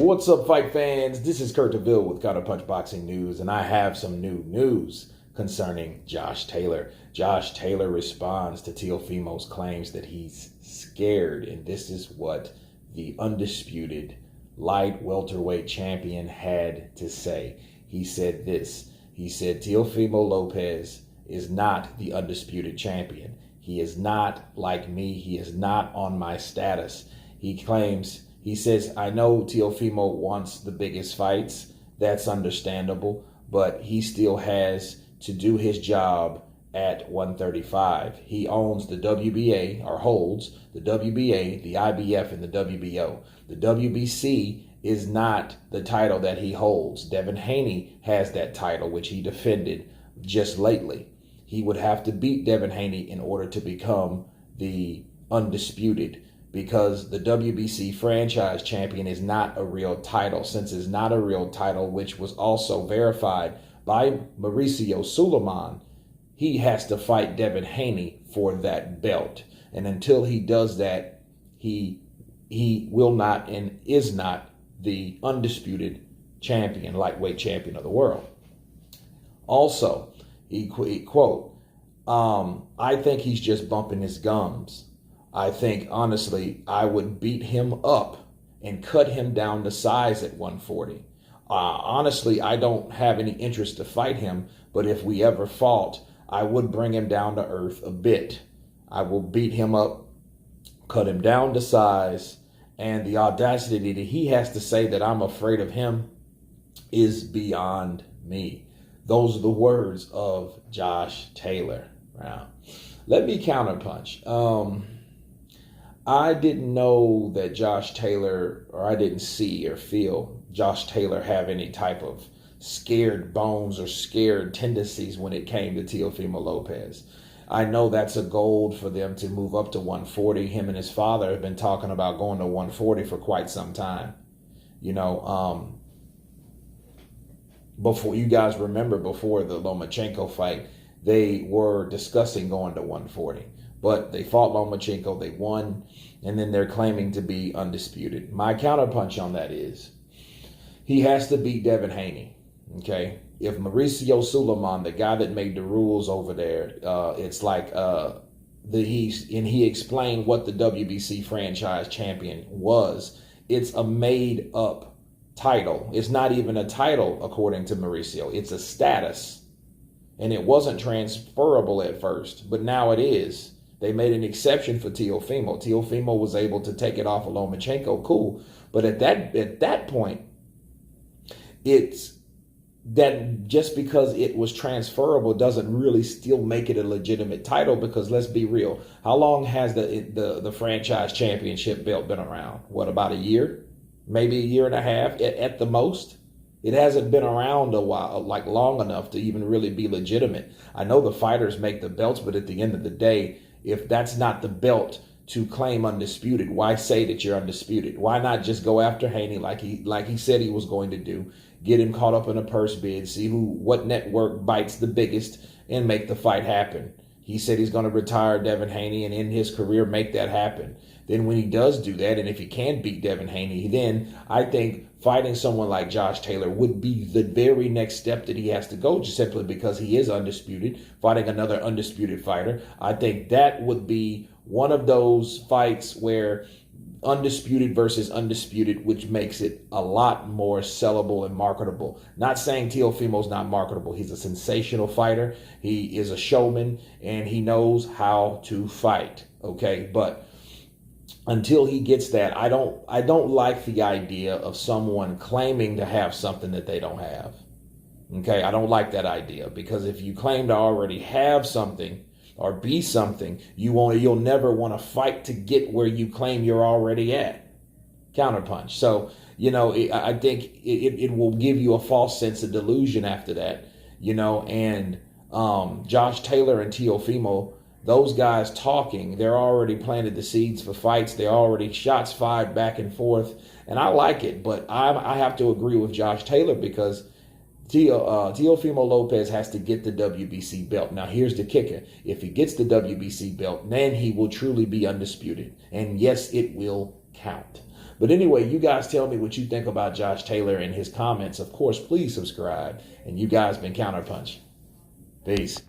What's up, fight fans? This is Kurt DeVille with Counterpunch Boxing News, and I have some new news concerning Josh Taylor. Josh Taylor responds to Teofimo's claims that he's scared, and this is what the undisputed light welterweight champion had to say. He said this. He said, Teofimo Lopez is not the undisputed champion. He is not like me. He is not on my status. He says, I know Teofimo wants the biggest fights. That's understandable, but he still has to do his job at 135. He owns the WBA, or holds the WBA, the IBF, and the WBO. The WBC is not the title that he holds. Devin Haney has that title, which he defended just lately. He would have to beat Devin Haney in order to become the undisputed, because the WBC franchise champion is not a real title. Since it's not a real title, which was also verified by Mauricio Sulaiman, he has to fight Devin Haney for that belt. And until he does that, he will not and is not the undisputed champion, lightweight champion of the world. Also, he quote, I think he's just bumping his gums. I think, honestly, I would beat him up and cut him down to size at 140. Honestly, I don't have any interest to fight him, but if we ever fought, I would bring him down to earth a bit. I will beat him up, cut him down to size, and the audacity that he has to say that I'm afraid of him is beyond me. Those are the words of Josh Taylor. Now, let me counterpunch. I didn't know that Josh Taylor, or I didn't see or feel Josh Taylor have any type of scared bones or scared tendencies when it came to Teofimo Lopez. I know that's a goal for them to move up to 140. Him and his father have been talking about going to 140 for quite some time. You know, before, you guys remember, before the Lomachenko fight, they were discussing going to 140. But they fought Lomachenko, they won, and then they're claiming to be undisputed. My counterpunch on that is, he has to beat Devin Haney, okay? If Mauricio Sulaiman, the guy that made the rules over there, it's like he explained what the WBC franchise champion was. It's a made-up title. It's not even a title, according to Mauricio. It's a status, and it wasn't transferable at first, but now it is. They made an exception for Teofimo. Teofimo was able to take it off of Lomachenko, cool. But at that point, it's that just because it was transferable doesn't really still make it a legitimate title, because let's be real. How long has the franchise championship belt been around? What, about a year? Maybe a year and a half at the most? It hasn't been around a while, like long enough to even really be legitimate. I know the fighters make the belts, but at the end of the day, if that's not the belt to claim undisputed, why say that you're undisputed? Why not just go after Haney like he said he was going to do? Get him caught up in a purse bid, see what network bites the biggest, and make the fight happen. He said he's going to retire Devin Haney and in his career make that happen. Then when he does do that, and if he can beat Devin Haney, then I think fighting someone like Josh Taylor would be the very next step that he has to go, just simply because he is undisputed, fighting another undisputed fighter. I think that would be one of those fights where undisputed versus undisputed, which makes it a lot more sellable and marketable. Not saying Teofimo's not marketable. He's a sensational fighter. He is a showman, and he knows how to fight, okay? But until he gets that, I don't like the idea of someone claiming to have something that they don't have. Okay, I don't like that idea, because if you claim to already have something or be something, you'll never want to fight to get where you claim you're already at. Counterpunch. So, you know, I think it will give you a false sense of delusion after that, you know. And Josh Taylor and Teofimo, those guys talking, they're already planted the seeds for fights. They're already shots fired back and forth. And I like it, but I have to agree with Josh Taylor, because Teofimo Lopez has to get the WBC belt. Now, here's the kicker. If he gets the WBC belt, then he will truly be undisputed. And yes, it will count. But anyway, you guys tell me what you think about Josh Taylor and his comments. Of course, please subscribe. And you guys been Counterpunch. Peace.